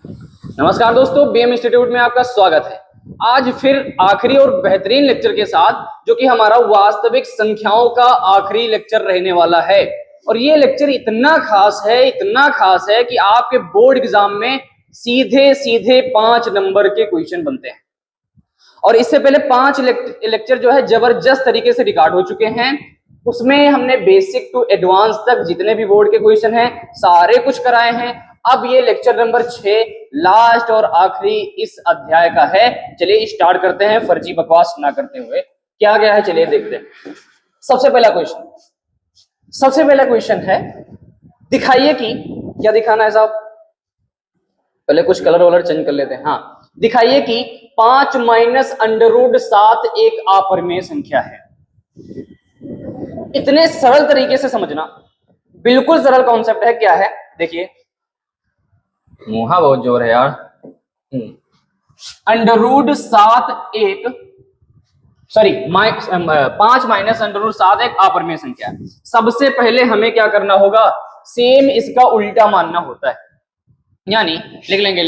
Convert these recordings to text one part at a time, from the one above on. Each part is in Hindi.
नमस्कार दोस्तों, बीएम इंस्टीट्यूट में आपका स्वागत है। आज फिर आखिरी और बेहतरीन लेक्चर के साथ, जो कि हमारा वास्तविक संख्याओं का आखिरी लेक्चर रहने वाला है। और ये लेक्चर इतना खास है कि आपके बोर्ड एग्जाम में सीधे सीधे 5 नंबर के क्वेश्चन बनते हैं। और इससे पहले 5 लेक्चर जो है जबरदस्त तरीके से रिकॉर्ड हो चुके हैं। उसमें हमने बेसिक टू एडवांस तक जितने भी बोर्ड के क्वेश्चन हैं सारे कुछ कराए हैं। अब ये लेक्चर नंबर 6 लास्ट और आखिरी इस अध्याय का है। चलिए स्टार्ट करते हैं फर्जी बकवास ना करते हुए। क्या गया है चलिए देखते हैं। सबसे पहला क्वेश्चन है, दिखाइए कि क्या दिखाना है साहब, पहले कुछ कलर वलर चेंज कर लेते हैं। हाँ, दिखाइए कि 5 माइनस अंडर रूट 7 एक अपरिमेय संख्या है। इतने सरल तरीके से समझना, बिल्कुल सरल कॉन्सेप्ट है। क्या है देखिए, मुहा बहुत जोर है यार। अंडर रूट 7 एक 5 माइनस अंडर रूट 7 एक अपरिमेय संख्या है। सबसे पहले हमें क्या करना होगा, सेम इसका उल्टा मानना होता है। यानी लिख लेंगे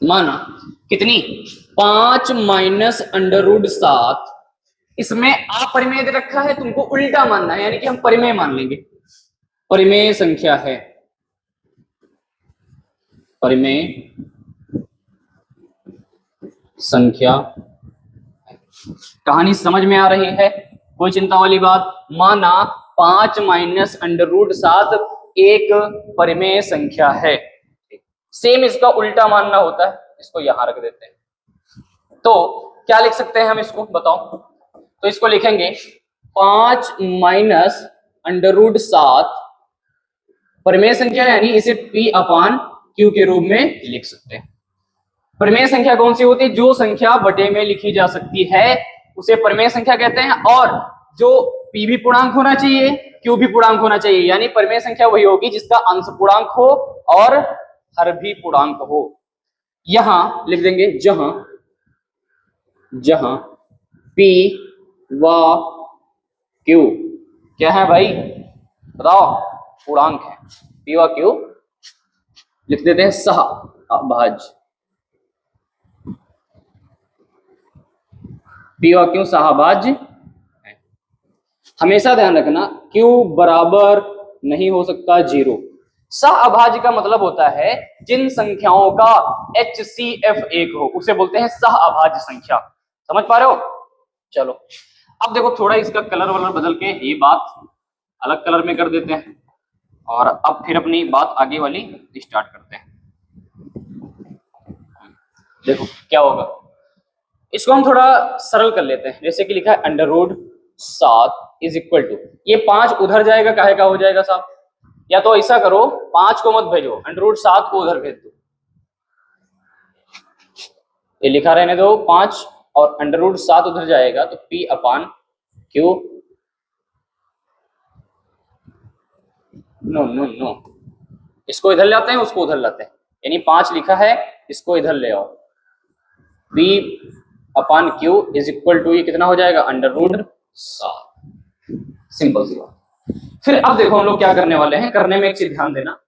माना कितनी 5 माइनस अंडर रूट 7, इसमें अपरिमेय दे रखा है, तुमको उल्टा मानना है, यानी कि हम परिमेय मान लेंगे। परिमेय संख्या है, परिमेय संख्या। कहानी समझ में आ रही है, कोई चिंता वाली बात। माना 5 माइनस अंडर रूट 7 एक परिमेय संख्या है। सेम इसका उल्टा मानना होता है, इसको यहां रख देते हैं। तो क्या लिख सकते हैं हम इसको, बताओ। तो इसको लिखेंगे 5 माइनस अंडर रूट 7 परिमेय संख्या, यानी इसे P अपान Q के रूप में लिख सकते हैं। परिमेय संख्या कौन सी होती है? जो संख्या बटे में लिखी जा सकती है उसे परिमेय संख्या कहते हैं। और जो P भी पूर्णांक होना चाहिए, Q भी पूर्णांक होना चाहिए। यानी परिमेय संख्या वही होगी जिसका अंश पूर्णांक हो और हर भी पूर्णांक हो। यहां लिख देंगे जहां P व Q क्या है भाई, बताओ, पूर्णांक है। P व Q लिख देते हैं सहअभाज्य। P व Q सहअभाज्य। हमेशा ध्यान रखना, Q बराबर नहीं हो सकता 0। सहअभाज्य का मतलब होता है जिन संख्याओं का HCF 1 हो, उसे बोलते हैं सहअभाज्य संख्या। समझ पा रहे हो? चलो अब देखो, थोड़ा इसका कलर वलर बदल के ये बात अलग कलर में कर देते हैं और अब फिर अपनी बात आगे वाली स्टार्ट करते हैं। देखो क्या होगा, इसको हम थोड़ा सरल कर लेते हैं। जैसे कि लिखा है under root 7 is equal to, ये 5 उधर जाएगा, काहे का हो जाएगा साहब? या तो ऐसा करो, 5 को मत भेजो, अंडर रूट 7 को उधर भेज दो। ये लिखा रहने दो 5 और अंडर रूट 7 उधर जाएगा तो P अपान Q। नो, इसको इधर लाते हैं, उसको उधर लाते हैं। यानी 5 लिखा है, इसको इधर ले आओ। P upon Q is equal to, ये कितना हो जाएगा, अंडर रूट 7। सिंपल सी बात। फिर अब देखो हम लोग क्या करने वाले हैं, करने में एक चीज ध्यान देना,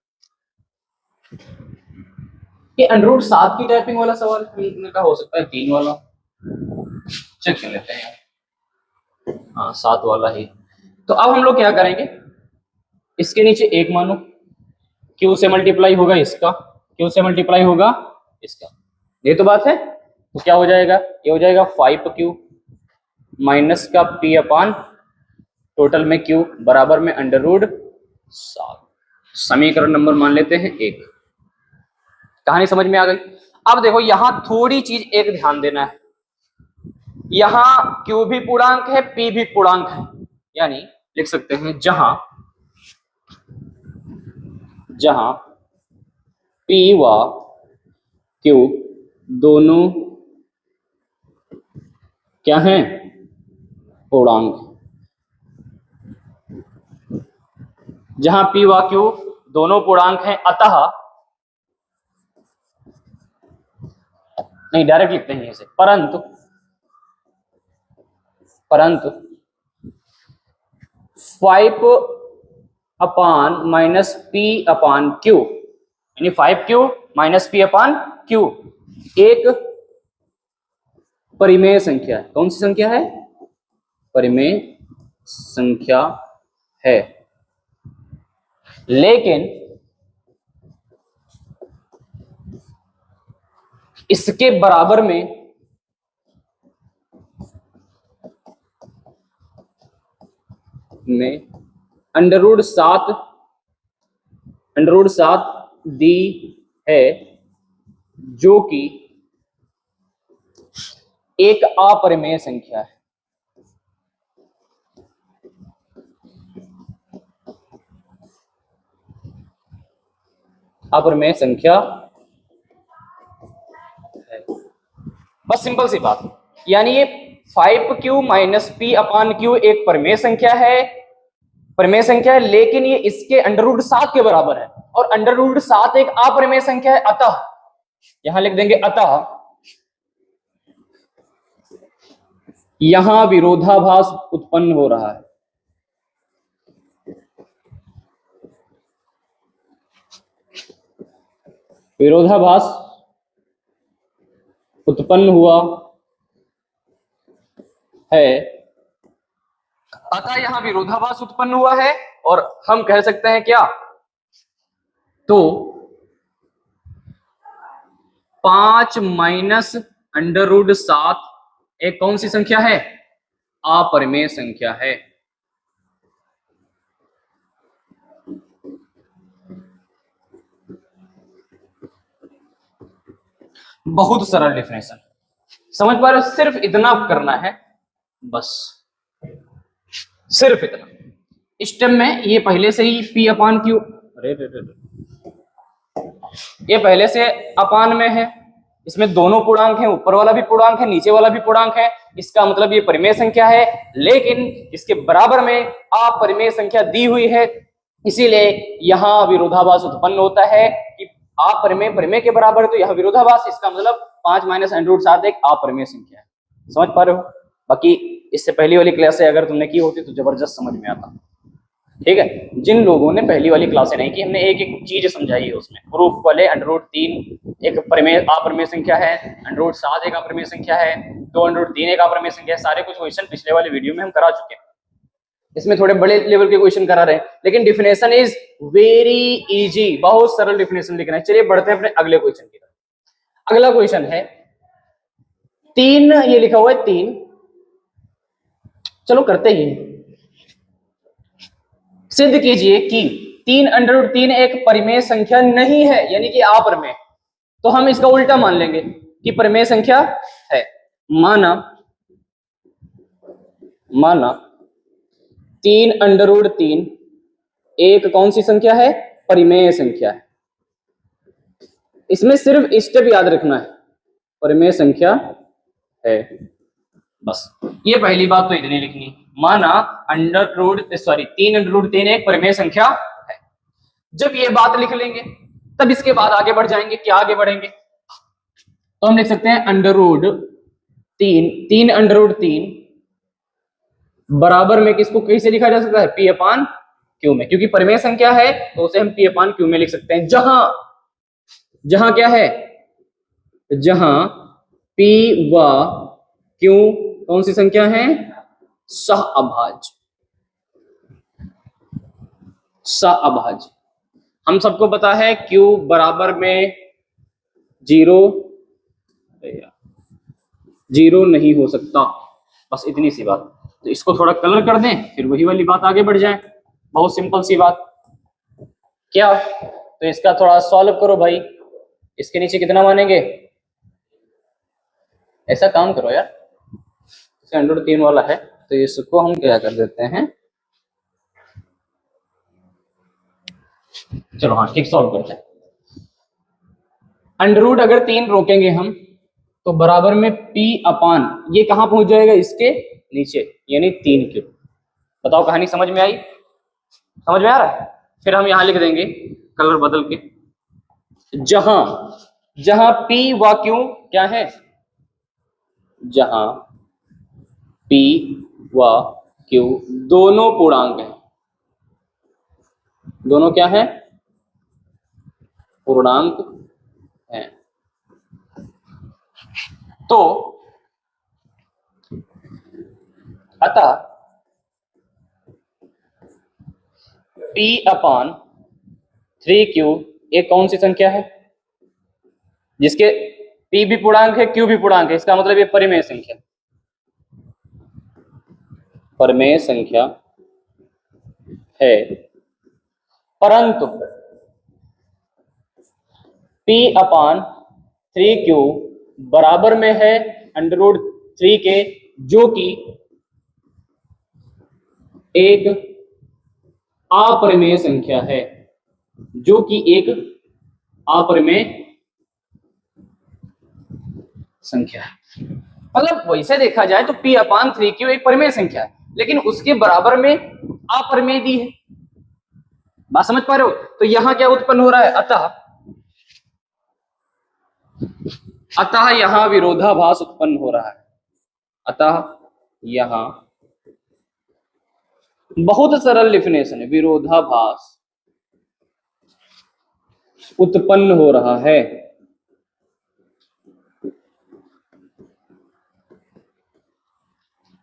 कि अंडर रूट 7 की टाइपिंग वाला सवाल का हो सकता है 3 वाला। चेक कर लेते हैं। हाँ 7 वाला ही। तो अब हम लोग क्या करेंगे, इसके नीचे 1 मानो, Q से मल्टीप्लाई होगा इसका, Q से मल्टीप्लाई होगा इसका, ये तो बात है। तो क्या हो जाएगा, ये हो जाएगा 5Q माइनस का P अपान टोटल में Q बराबर में अंडर रूट 7। समीकरण नंबर मान लेते हैं 1। कहानी समझ में आ गई? अब देखो यहां थोड़ी चीज एक ध्यान देना है, यहां Q भी पूर्णांक है, P भी पूर्णांक है। यानी लिख सकते हैं जहां P व Q दोनों क्या हैं, पूर्णांक। जहां P व Q दोनों पूर्णांक हैं, अतः नहीं डायरेक्ट लिखते हैं इसे, परंतु 5 अपान माइनस पी अपान क्यू, यानी 5q माइनस पी अपान क्यू एक परिमेय संख्या है। कौन सी संख्या है? परिमेय संख्या है। लेकिन इसके बराबर में अंडर रूट 7 दी है, जो कि एक अपरिमेय संख्या है। अपरिमेय संख्या है। बस सिंपल सी बात, यानी ये 5q माइनस पी अपान क्यू एक परिमेय संख्या है, लेकिन ये इसके अंडर रूट 7 के बराबर है, और अंडर रूट 7 एक अपरिमेय संख्या है। अतः यहां लिख देंगे, अतः यहां विरोधाभास उत्पन्न हो रहा है। विरोधाभास उत्पन्न हुआ है, अतः यहां विरोधाभास उत्पन्न हुआ है, और हम कह सकते हैं क्या? तो 5 माइनस अंडर रूट 7 एक कौन सी संख्या है? अपरिमेय संख्या है। बहुत सरल डेफिनेशन, समझ पा रहे हो? सिर्फ इतना करना है, बस सिर्फ इतना। स्टेप में ये पहले से ही पी अपान क्यू, ये पहले से अपान में है, इसमें दोनों पूर्णांक हैं, ऊपर वाला भी पूर्णांक है, नीचे वाला भी पूर्णांक है। इसका मतलब ये परिमेय संख्या है, लेकिन इसके बराबर में अपरिमेय संख्या दी हुई है, इसीलिए यहां विरोधाभास उत्पन्न होता है कि अपरिमेय परिमेय के बराबर है, तो यहां विरोधाभास, इसका मतलब 5 माइनस अंडर रूट 7 एक अपरिमेय संख्या है। समझ पा रहे हो? बाकी इससे पहली वाली क्लासे अगर तुमने की होती तो जबरदस्त समझ में आता। ठीक है, जिन लोगों ने पहली वाली क्लासे नहीं की, हमने एक एक चीज समझाई है उसमें। प्रूफ वाले अंडर रूट 3 एक अपरिमेय संख्या है, अंडर रूट 7 एक अपरिमेय संख्या है, 2 अंडर रूट 3 एक अपरिमेय संख्या है। सारे कुछ क्वेश्चन पिछले वाले वीडियो में हम करा चुके हैं। इसमें थोड़े बड़े लेवल के क्वेश्चन करा रहे हैं, लेकिन डिफिनेशन इज वेरी इजी, बहुत सरल डिफिनेशन लिखना है। चलिए बढ़ते हैं अपने अगले क्वेश्चन की तरफ। अगला क्वेश्चन है 3, ये लिखा हुआ है 3। चलो करते ही, सिद्ध कीजिए कि 3 अंडर रूट 3 एक परिमेय संख्या नहीं है, यानी कि अपरिमेय। तो हम इसका उल्टा मान लेंगे कि परिमेय संख्या है। माना 3 अंडर रूट 3 एक कौन सी संख्या है? परिमेय संख्या है। इसमें सिर्फ स्टेप याद रखना है, परिमेय संख्या है, बस। ये पहली बात तो इतनी लिखनी। माना 3 अंडर रूट 3 एक परिमेय संख्या है। जब ये बात लिख लेंगे तब इसके बाद आगे बढ़ जाएंगे। क्या आगे बढ़ेंगे? तो हम लिख सकते हैं अंडर रूट 3 अंडर रूट 3 बराबर में किसको कैसे लिखा जा सकता है? पी अपान क्यू में, क्योंकि परिमेय संख्या है तो उसे हम पी अपान क्यू में लिख सकते हैं। जहां क्या है? जहां पी व क्यू कौन सी संख्या है? सहअभाज्य। हम सबको पता है क्यू बराबर में 0 नहीं हो सकता, बस इतनी सी बात। तो इसको थोड़ा कलर कर दें, फिर वही वाली बात आगे बढ़ जाए। बहुत सिंपल सी बात। क्या? तो इसका थोड़ा सॉल्व करो भाई। इसके नीचे कितना मानेंगे? ऐसा काम करो यार, अंडर रूट 3 वाला है तो इसको हम क्या कर देते हैं, चलो हाँ ठीक, सॉल्व करते हैं। अंडर रूट अगर 3 रोकेंगे हम तो बराबर में p अपान, ये कहां पहुंच जाएगा? इसके नीचे, यानी 3 क्यूब। बताओ कहानी समझ में आई? समझ में आ रहा है? फिर हम यहां लिख देंगे कलर बदल के, जहां p व q क्या है? जहां p व q दोनों पूर्णांक हैं, दोनों क्या है? पूर्णांक है। तो अतः p अपॉन 3q एक कौन सी संख्या है जिसके p भी पूर्णांक है, q भी पूर्णांक है, इसका मतलब ये परिमेय संख्या, परिमेय संख्या है। परंतु p अपॉन 3q बराबर में है √3 के, जो कि एक अपरिमेय संख्या है, जो कि एक अपरिमेय संख्या है। मतलब वैसे देखा जाए तो p अपॉन 3q एक परिमेय संख्या है, लेकिन उसके बराबर में अपरिमेय दी है। बात समझ पा रहे हो? तो यहां क्या उत्पन्न हो रहा है? अतः यहां विरोधाभास उत्पन्न हो रहा है। अतः यहां बहुत सरल डेफिनेशन है, विरोधाभास उत्पन्न हो रहा है।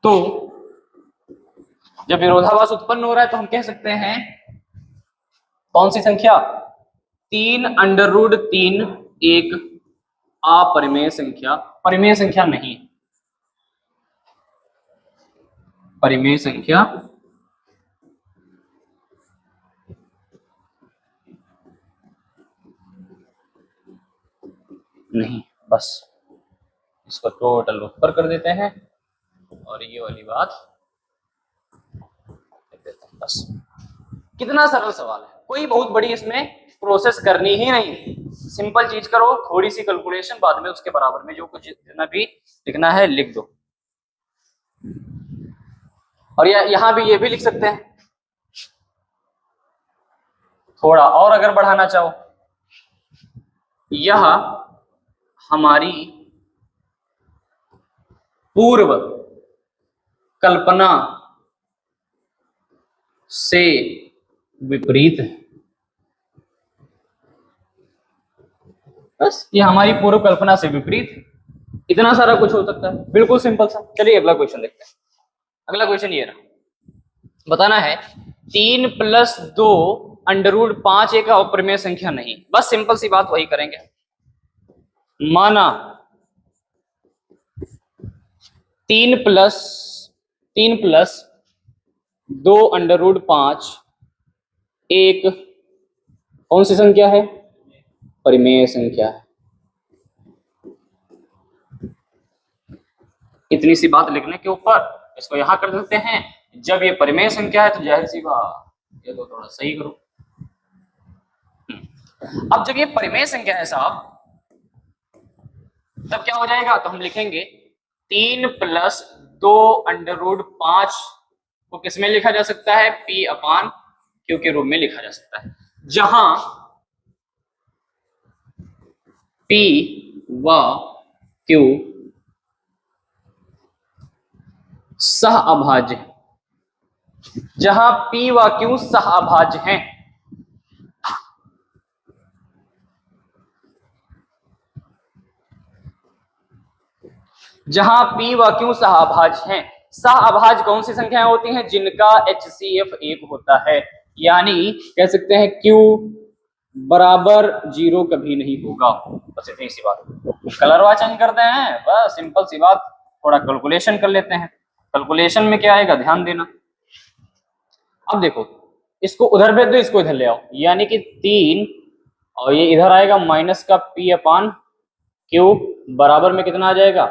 तो जब विरोधाभास उत्पन्न हो रहा है तो हम कह सकते हैं कौन सी संख्या? 3√3 एक अपरिमेय संख्या, परिमेय संख्या नहीं, परिमेय संख्या नहीं। बस इसको टोटल ऊपर कर देते हैं और ये वाली बात लिख देते हैं। बस कितना सरल सवाल है, कोई बहुत बड़ी इसमें प्रोसेस करनी ही नहीं, सिंपल चीज करो, थोड़ी सी कैलकुलेशन, बाद में उसके बराबर में जो कुछ जितना भी लिखना है लिख दो। और यहां भी ये भी लिख सकते हैं, थोड़ा और अगर बढ़ाना चाहो, यह हमारी पूर्व कल्पना से विपरीत है। बस ये हमारी पूर्व कल्पना से विपरीत, इतना सारा कुछ हो सकता है, बिल्कुल सिंपल सा। चलिए अगला क्वेश्चन देखते हैं। अगला क्वेश्चन ये रहा, बताना है 3 + 2 √5 एक अपरिमेय संख्या नहीं। बस सिंपल सी बात वही करेंगे। माना 3 + 2 √5 एक कौन सी संख्या है? परिमेय संख्या है। इतनी सी बात लिखने के ऊपर इसको यहां कर देते हैं। जब ये परिमेय संख्या है तो जाहिर सी बात, ये तो थोड़ा सही करो। अब जब ये परिमेय संख्या है साहब, तब क्या हो जाएगा? तो हम लिखेंगे 3 + 2 √5 को किसमें लिखा जा सकता है? p अपॉन q के रूप में लिखा जा सकता है, जहां p व q सह अभाज्य, जहां p व q सह अभाज्य हैं। जहां p व q सह अभाज्य हैं। सह अभाज्य कौन सी संख्याएं होती हैं? जिनका HCF 1 होता है, यानी कह सकते हैं q बराबर 0 कभी नहीं होगा। बस इतनी सी बात। कलरवा चेंज करते हैं, बस सिंपल सी बात। थोड़ा कैलकुलेशन कर लेते हैं। कैलकुलेशन में क्या आएगा ध्यान देना। अब देखो, इसको उधर भेज दो, इसको इधर ले आओ, यानी कि 3 और ये इधर आएगा माइनस का p अपॉन q बराबर में कितना आ जाएगा?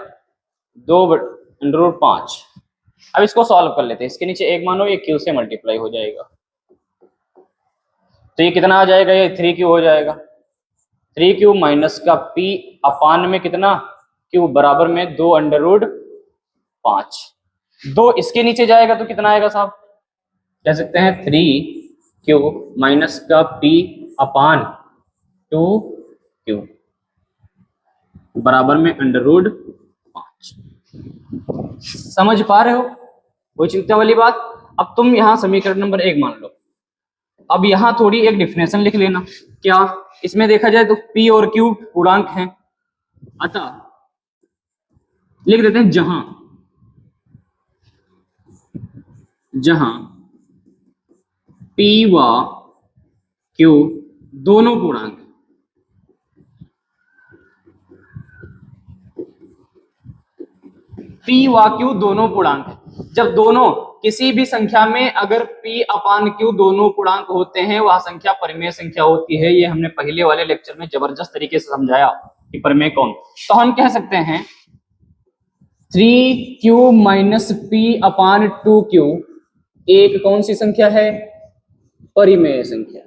2 √5। अब इसको सॉल्व कर लेते हैं। इसके नीचे 1 मानो, ये q से मल्टीप्लाई हो जाएगा, तो ये कितना आ जाएगा? ये 3q हो जाएगा। 3q माइनस का p अपान में कितना? q बराबर में 2 √5। 2 इसके नीचे जाएगा तो कितना आएगा साहब? कह सकते हैं 3q माइनस का p अपान 2q बराबर में √5। समझ पा रहे हो? कोई चिंता वाली बात? अब तुम यहां समीकरण नंबर 1 मान लो, अब यहां थोड़ी एक डिफिनेशन लिख लेना। क्या? इसमें देखा जाए तो p और q पूर्णांक हैं, अतः लिख देते हैं जहां p व q दोनों पूर्णांक, p व q दोनों पूर्णांक, जब दोनों किसी भी संख्या में अगर p अपान q दोनों पूर्णांक होते हैं वह संख्या परिमेय संख्या होती है। ये हमने पहले वाले लेक्चर में जबरदस्त तरीके से समझाया कि परिमेय कौन। तो हम कह सकते हैं 3q माइनस p अपान 2q एक कौन सी संख्या है? परिमेय संख्या,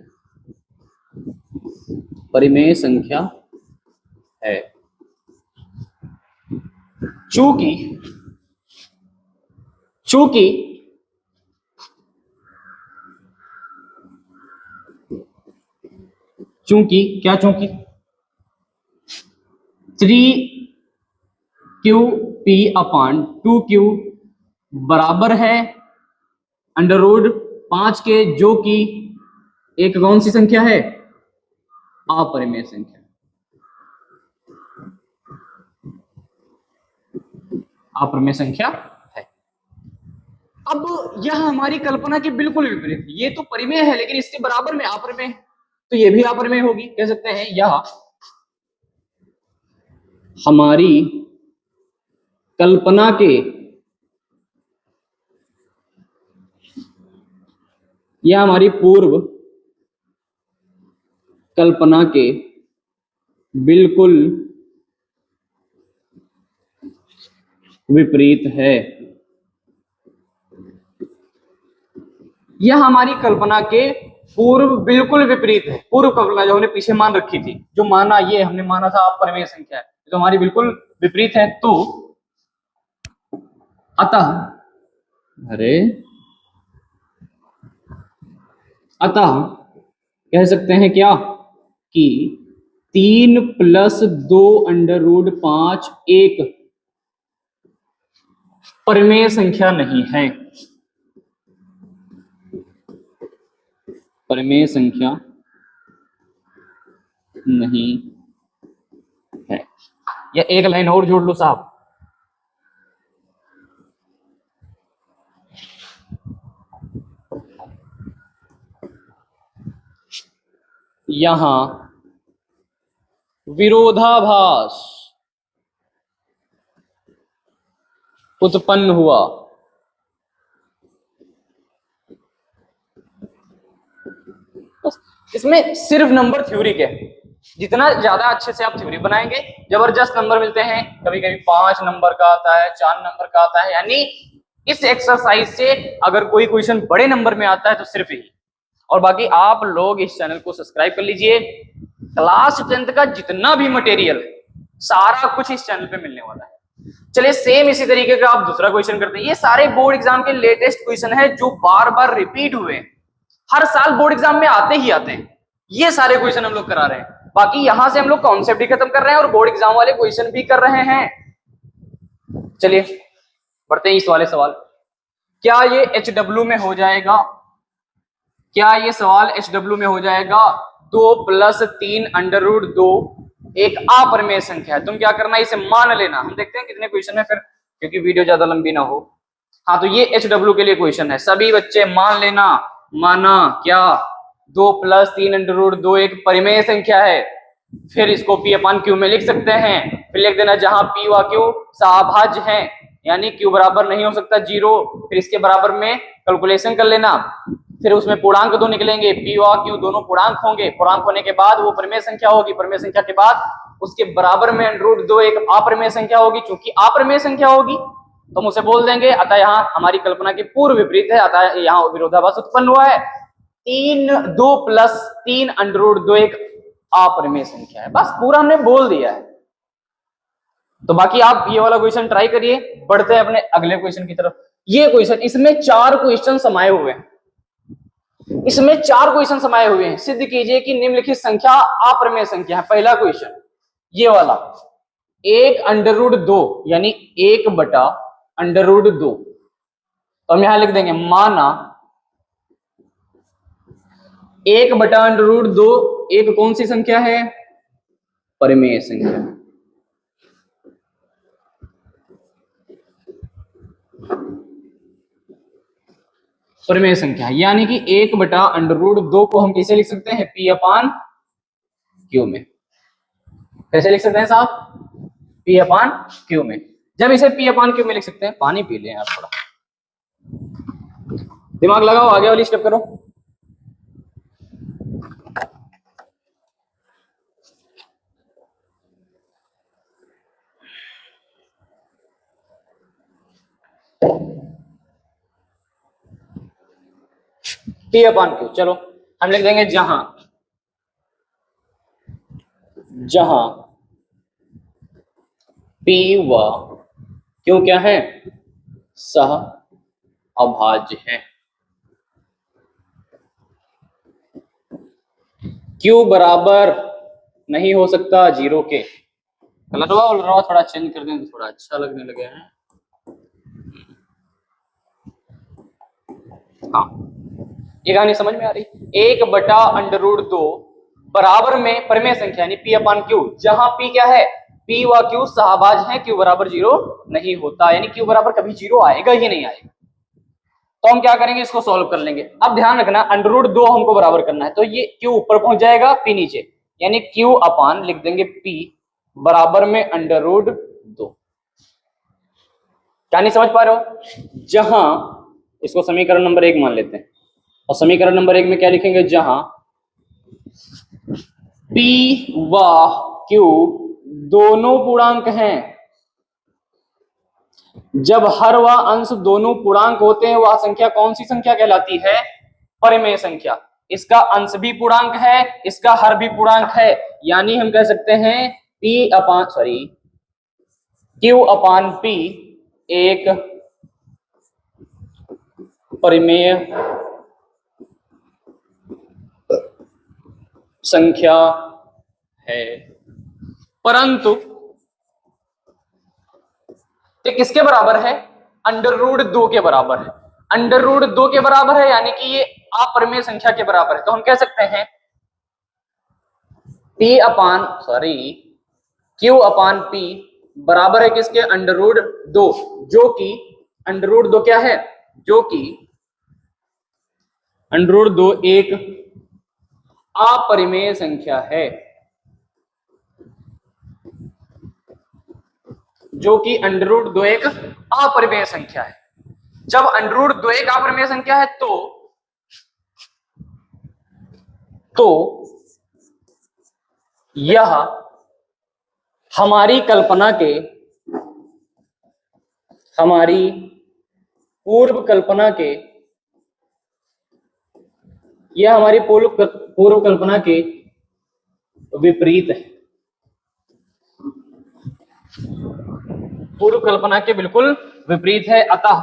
परिमेय संख्या है। चूंकि क्या, चूंकि 3qp अपान 2q बराबर है अंडर रूट 5 के, जो कि एक कौन सी संख्या है? अपरिमेय संख्या, अपरिमेय संख्या है। अब यह हमारी कल्पना के बिल्कुल विपरीत, ये तो परिमेय है लेकिन इसके बराबर में अपरिमेय, तो ये भी अपरिमेय होगी। कह सकते हैं यह हमारी कल्पना के, यह हमारी पूर्व कल्पना के बिल्कुल विपरीत है। यह हमारी कल्पना के पूर्व बिल्कुल विपरीत है। पूर्व कल्पना जो हमने पीछे मान रखी थी, जो माना, ये हमने माना था अपरिमेय संख्या है, तो हमारी बिल्कुल विपरीत है। तो अतः कह सकते हैं क्या कि 3 + 2 अंडर रूट 5 एक परिमेय संख्या नहीं है, परिमेय संख्या नहीं है। या एक लाइन और जोड़ लो साहब, यहां विरोधाभास उत्पन्न हुआ। इसमें सिर्फ नंबर थ्योरी के, जितना ज्यादा अच्छे से आप थ्योरी बनाएंगे जबरदस्त नंबर मिलते हैं। कभी कभी 5 नंबर का आता है, 4 नंबर का आता है। यानी इस एक्सरसाइज से अगर कोई क्वेश्चन बड़े नंबर में आता है तो सिर्फ ही। और बाकी आप लोग इस चैनल को सब्सक्राइब कर लीजिए। क्लास 10th का जितना भी मटेरियल सारा कुछ इस चैनल पे मिलने वाला है। चलिए सेम इसी तरीके का आप दूसरा क्वेश्चन करते हैं। ये सारे बोर्ड एग्जाम के लेटेस्ट क्वेश्चन है जो बार बार रिपीट हुए, हर साल बोर्ड एग्जाम में आते ही आते हैं। ये सारे क्वेश्चन हम लोग करा रहे हैं। बाकी यहां से हम लोग कॉन्सेप्ट ही खत्म कर रहे हैं और बोर्ड एग्जाम वाले क्वेश्चन भी कर रहे हैं। चलिए बढ़ते हैं इस वाले सवाल। क्या ये HW में हो जाएगा? क्या ये सवाल HW में हो जाएगा? 2 + 3 अंडर रूट 2 एक अपरिमेय संख्या है। तुम क्या करना, इसे मान लेना। हम देखते हैं कितने क्वेश्चन है फिर, क्योंकि वीडियो ज्यादा लंबी ना हो। हाँ, तो ये HW के लिए क्वेश्चन है। सभी बच्चे मान लेना। माना क्या? 2 + 3 अंडर रूट 2 एक परिमेय संख्या है। फिर इसको p अपान q में लिख सकते हैं। फिर लिख देना जहां p व q सहाभाज्य हैं, यानी q बराबर नहीं हो सकता 0। फिर इसके बराबर में कैलकुलेशन कर लेना। फिर उसमें पूर्णांक 2 निकलेंगे, p व q दोनों पूर्णांक होंगे। पूर्णांक होने के बाद वो परिमेय संख्या होगी। परिमेय संख्या के बाद उसके बराबर में अंडर रूट 2 एक अपरिमेय संख्या होगी। चूंकि अपरिमेय संख्या होगी तो हम उसे बोल देंगे। अतः यहाँ हमारी कल्पना के पूर्व विपरीत है, अतः यहाँ विरोधाभास उत्पन्न हुआ है। 2 + 3 अंडर रूट 2 एक अपरिमेय संख्या है। बस पूरा हमने बोल दिया है। तो बाकी आप ये वाला क्वेश्चन ट्राई करिए। बढ़ते हैं अपने अगले क्वेश्चन की तरफ। ये क्वेश्चन, इसमें 4 क्वेश्चन समाये हुए हैं। इसमें 4 क्वेश्चन समाये हुए हैं। सिद्ध कीजिए कि निम्नलिखित संख्या अपरिमेय संख्या है। पहला क्वेश्चन ये वाला, 1 अंडर रूट 2 यानी 1 बटा अंडर रूट 2। तो हम यहां लिख देंगे माना एक बटा अंडर रूट दो एक कौन सी संख्या है? परिमेय संख्या। परिमेय संख्या यानी कि एक बटा अंडर रूट दो को हम कैसे लिख सकते हैं? पी अपान क्यू में। कैसे लिख सकते हैं साहब? पी अपान क्यू में। जब इसे पी अपान क्यू में लिख सकते हैं, पानी पी लें यार, थोड़ा दिमाग लगाओ, आगे वाली स्टेप करो। पी अपान क्यू, चलो हम लिख देंगे जहां जहां पी व क्यू क्या है? सह अभाज्य है। क्यू बराबर नहीं हो सकता जीरो के। कलरवा उलरवा थोड़ा चेंज कर दें तो थोड़ा अच्छा लगने लगे हैं। हाँ, ये कहानी समझ में आ रही? एक बटा अंडर रूट दो बराबर में परिमेय संख्या यानी पी अपान क्यू, जहां पी क्या है? पी व क्यू सहभाज्य है, क्यू बराबर जीरो नहीं होता, यानी क्यू बराबर कभी जीरो आएगा ही नहीं आएगा। तो हम क्या करेंगे? इसको सॉल्व कर लेंगे। अब ध्यान रखना, अंडर रूट दो हमको बराबर करना है, तो ये क्यू ऊपर पहुंच जाएगा, पी नीचे, यानी क्यू अपान लिख देंगे पी बराबर में अंडर रूट दो। क्या नहीं समझ पा रहे हो? जहां, इसको समीकरण नंबर एक मान लेते हैं, और समीकरण नंबर एक में क्या लिखेंगे? जहां पी व क्यू दोनों पूर्णांक हैं, जब हर व अंश दोनों पूर्णांक होते हैं, वह संख्या कौन सी संख्या कहलाती है? परिमेय संख्या। इसका अंश भी पूर्णांक है, इसका हर भी पूर्णांक है, यानी हम कह सकते हैं पी अपान क्यू अपान पी एक परिमेय संख्या है। परंतु ये किसके बराबर है? अंडर रूट दो के बराबर है। अंडर रूट दो के बराबर है यानी कि ये अपरिमेय संख्या के बराबर है, तो हम कह सकते हैं पी अपान क्यू अपान पी बराबर है किसके? अंडर रूट दो, जो कि अंडर रूट दो क्या है? जो कि अंडर रूट दो एक अपरिमेय संख्या है, जो कि अंडर रूट दो एक अपरिमेय संख्या है। जब अंडर रूट दो एक अपरिमेय संख्या है तो यह हमारी पूर्व कल्पना के विपरीत है। पूर्व कल्पना के बिल्कुल विपरीत है। अतः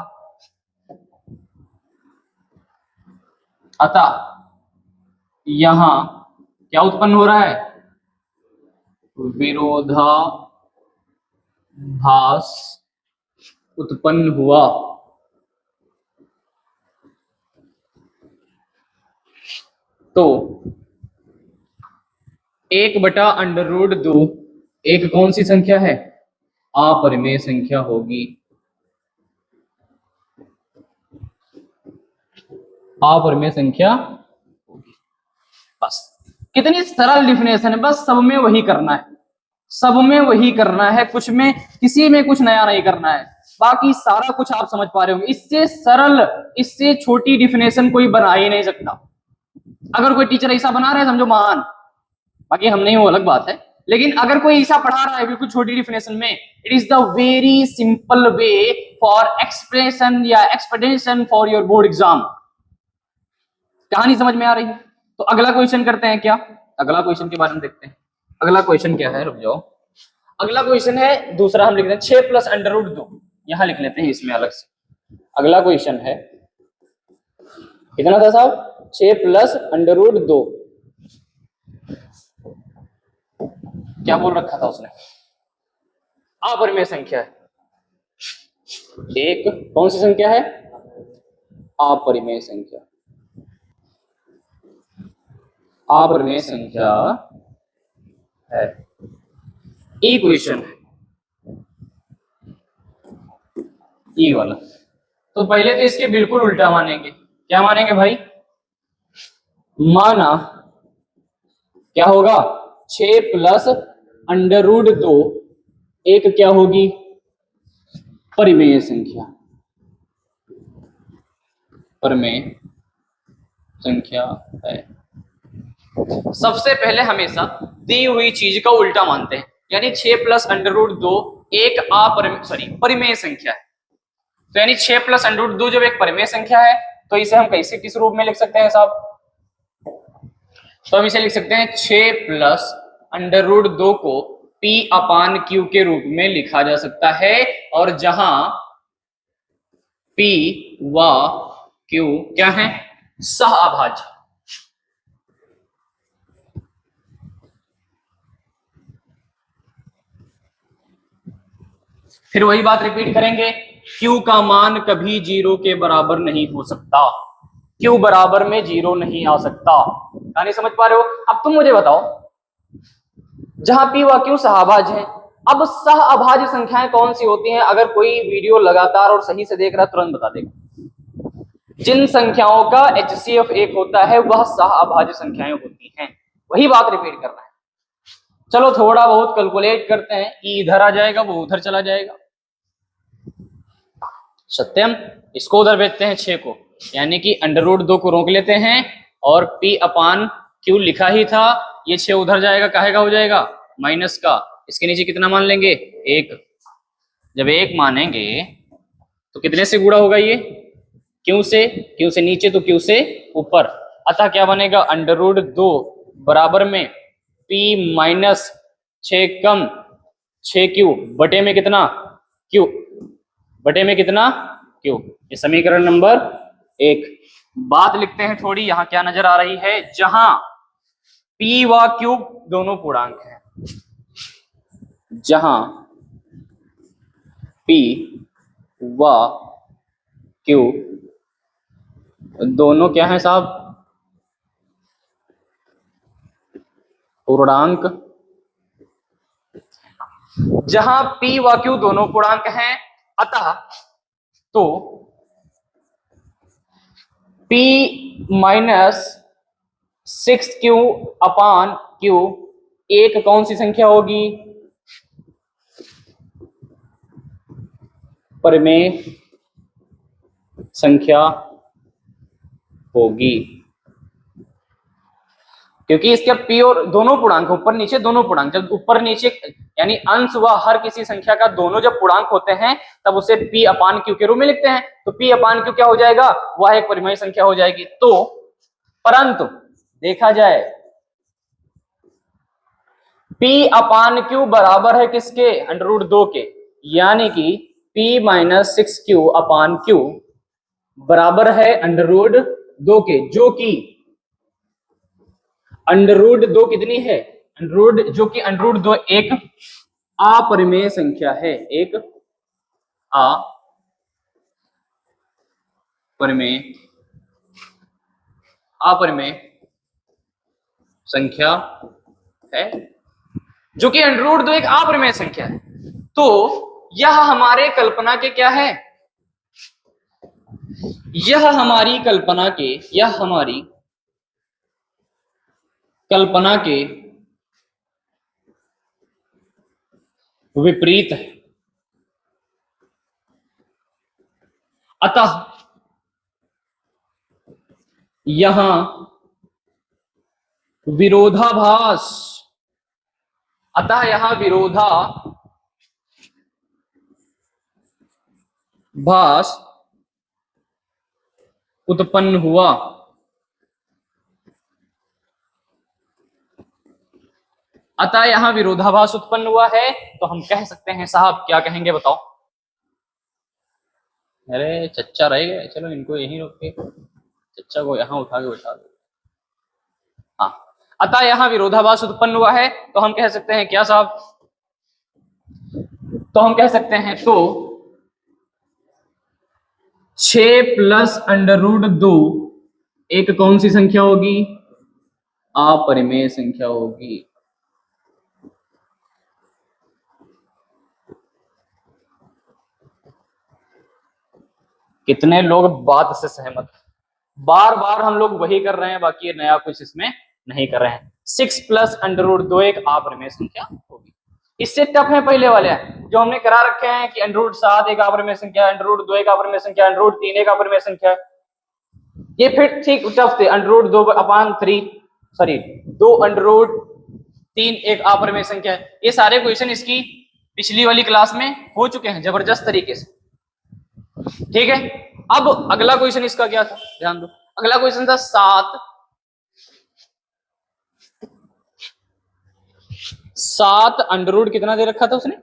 यहां क्या उत्पन्न हो रहा है? विरोधाभास उत्पन्न हुआ। तो एक बटा अंडर रूट दो एक कौन सी संख्या है? अपरिमेय संख्या होगी। अपरिमेय संख्या होगी। बस कितनी सरल डिफिनेशन है, बस सब में वही करना है, सब में वही करना है, कुछ में किसी में कुछ नया नहीं करना है, बाकी सारा कुछ आप समझ पा रहे होंगे। इससे सरल, इससे छोटी डिफिनेशन कोई बना ही नहीं सकता। अगर कोई टीचर ऐसा बना रहा है समझो महान, बाकी हम नहीं, वो अलग बात है, लेकिन अगर कोई ऐसा पढ़ा रहा है बिल्कुल छोटी डिफिनेशन में, it is the very simple way for expression या expectation for your board exam. कहानी समझ में आ रही है? तो अगला क्वेश्चन करते हैं क्या? अगला क्वेश्चन के बारे में देखते हैं। अगला क्वेश्चन क्या है? रुक जाओ। अगला क्वेश्चन है दूसरा, हम लिख रहे हैं 6 प्लस अंडर रूट दो, यहां लिख लेते हैं इसमें अलग से। अगला क्वेश्चन है कितना था साहब? 6 प्लस अंडर रूट दो। क्या बोल रखा था उसने? अपरिमेय संख्या है। एक कौन सी संख्या है? अपरिमेय संख्या। अपरिमेय संख्या है। इक्वेशन ई वाला। तो पहले तो इसके बिल्कुल उल्टा मानेंगे। क्या मानेंगे भाई? माना क्या होगा, 6 प्लस अंडर रूट 2 एक क्या होगी, परिमेय संख्या। परिमेय संख्या है। सबसे पहले हमेशा दी हुई चीज का उल्टा मानते हैं, यानी 6 प्लस अंडर रूट 2 एक परिमेय संख्या है। तो यानी 6 प्लस अंडर रूट 2 जब एक परिमेय संख्या है तो इसे हम कैसे किस रूप में लिख सकते हैं साहब? तो हम इसे लिख सकते हैं 6 प्लस अंडर रूट 2 को P अपान Q के रूप में लिखा जा सकता है, और जहां P व Q क्या है, सह अभाज्य। फिर वही बात रिपीट करेंगे, Q का मान कभी 0 के बराबर नहीं हो सकता। Q बराबर में 0 नहीं आ सकता। नहीं समझ पा रहे हो? अब तुम मुझे बताओ, जहां P व Q सहअभाज्य है, अब सहअभाज्य संख्याएं कौन सी होती हैं? अगर कोई वीडियो लगातार और सही से देख रहा है तुरंत बता देगा। जिन संख्याओं का HCF 1 होता है वह सहअभाज्य संख्याएं होती हैं। वही बात रिपीट करना है। चलो थोड़ा बहुत कैलकुलेट करते हैं, ई इधर आ जाएगा वो उधर चला जाएगा। सत्यम, इसको उधर भेजते हैं 6 को, यानी कि अंडर रूट 2 को रोक लेते हैं और P अपान Q लिखा ही था, ये 6 उधर जाएगा, काहे का हो जाएगा, माइनस का। इसके नीचे कितना मान लेंगे, 1। जब 1 मानेंगे तो कितने से गुणा होगा ये, Q से नीचे तो Q से ऊपर। अतः क्या बनेगा, अंडर रूट 2 बराबर में P माइनस 6 कम 6Q बटे में कितना, Q बटे में कितना, Q। ये समीकरण नंबर 1। बात लिखते हैं थोड़ी, यहां क्या नजर आ रही है, जहां P व Q दोनों पूर्णांक हैं, जहां P व Q दोनों क्या है साहब, पूर्णांक। जहां P व Q दोनों पूर्णांक हैं, अतः तो P माइनस 6Q अपान Q एक कौन सी संख्या होगी, परिमेय संख्या होगी। क्योंकि इसके P और दोनों पूर्णांक, ऊपर नीचे दोनों पूर्णांक, जब ऊपर नीचे यानी अंश व हर किसी संख्या का दोनों जब पूर्णांक होते हैं तब उसे P अपान Q के रूप में लिखते हैं। तो P अपान Q क्या हो जाएगा, वह एक परिमेय संख्या हो जाएगी। तो परंतु देखा जाए P अपान Q बराबर है किसके, अंडर रूट 2 के, यानी कि P माइनस 6Q अपान Q बराबर है अंडर रूट 2 के, जो कि अंडर रूट 2 कितनी है, अंडर रूट, जो कि अंडर रूट 2 एक अपरिमेय संख्या है, एक अपरिमेय संख्या है, जो कि अंडर रूट 2 एक अपरिमेय संख्या है। तो यह हमारे कल्पना के क्या है, यह हमारी कल्पना के विपरीत है। अतः यहां विरोधाभास उत्पन्न हुआ। अतः यहां विरोधाभास उत्पन्न हुआ है, तो हम कह सकते हैं साहब, क्या कहेंगे बताओ? अरे चच्चा रह गए, चलो इनको यहीं रोक के चच्चा को यहां उठा के बैठा दो। हाँ, अतः यहां विरोधाभास उत्पन्न हुआ है, तो हम कह सकते हैं क्या साहब, तो हम कह सकते हैं तो 6 प्लस अंडर रूट 2 एक कौन सी संख्या होगी, अपरिमेय संख्या होगी। कितने लोग बात से सहमत? बार बार हम लोग वही कर रहे हैं, बाकी ये नया कुछ इसमें नहीं कर रहे हैं। 6 प्लस अंडर रूट 2 एक अपरिमेय संख्या होगी। इससे टफ है पहले वाले जो हमने करा रखे हैं कि अंडर रूट 7 एक अपरिमेय संख्या, अंडर रूट 2 एक अपरिमेय संख्या, अंडर रूट 3 एक अपरिमेय संख्या। ये फिर ठीक टफ थे। Under root 2/3 sorry 2 under root 3 एक अपरिमेय संख्या है। ये सारे क्वेश्चन इसकी पिछली वाली क्लास में हो चुके हैं जबरदस्त तरीके से। ठीक है, अब अगला क्वेश्चन इसका क्या था, ध्यान दो। अगला क्वेश्चन था 7 अंडर रूट कितना दे रखा था उसने,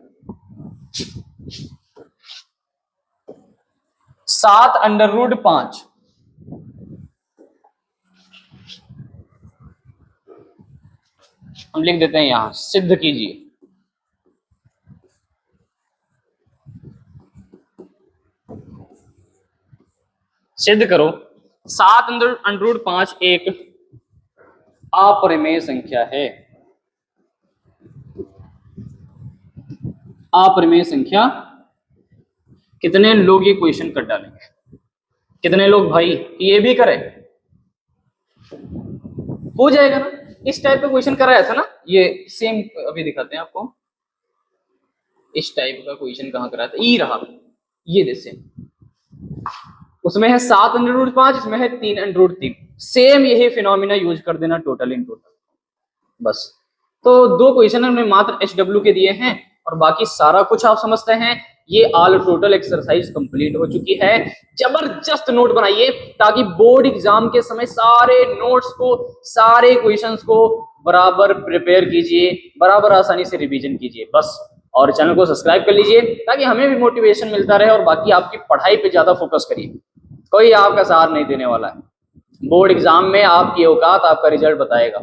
7 अंडर रूट 5। हम लिख देते हैं यहां, सिद्ध कीजिए। सिद्ध करो 7 अंडर रूट 5 एक अपरिमेय संख्या है। अपरिमेय संख्या। कितने लोग ये क्वेश्चन कर डालेंगे? कितने लोग भाई ये भी करें? हो जाएगा ना? इस टाइप का क्वेश्चन कराया था ना, ये सेम अभी दिखाते हैं आपको। इस टाइप का क्वेश्चन कहां कराया था? ई रहा, ये जैसे उसमें है 7 अंडर रूट 5, इसमें है 3 अंडर रूट 3। सेम यही फिनोमिना यूज कर देना टोटल इन टोटल बस। तो 2 क्वेश्चन हमने मात्र एचडब्ल्यू के दिए हैं और बाकी सारा कुछ आप समझते हैं। ये ऑल टोटल एक्सरसाइज कंप्लीट हो चुकी है। जबरदस्त नोट बनाइए ताकि बोर्ड एग्जाम के समय सारे नोट्स को, सारे क्वेश्चंस को बराबर प्रिपेयर कीजिए, बराबर आसानी से रिवीजन कीजिए बस। और चैनल को सब्सक्राइब कर लीजिए ताकि हमें भी मोटिवेशन मिलता रहे और बाकी आपकी पढ़ाई पे ज्यादा फोकस करिए। कोई आपका साथ नहीं देने वाला है। बोर्ड एग्जाम में आपकी औकात आपका रिजल्ट बताएगा।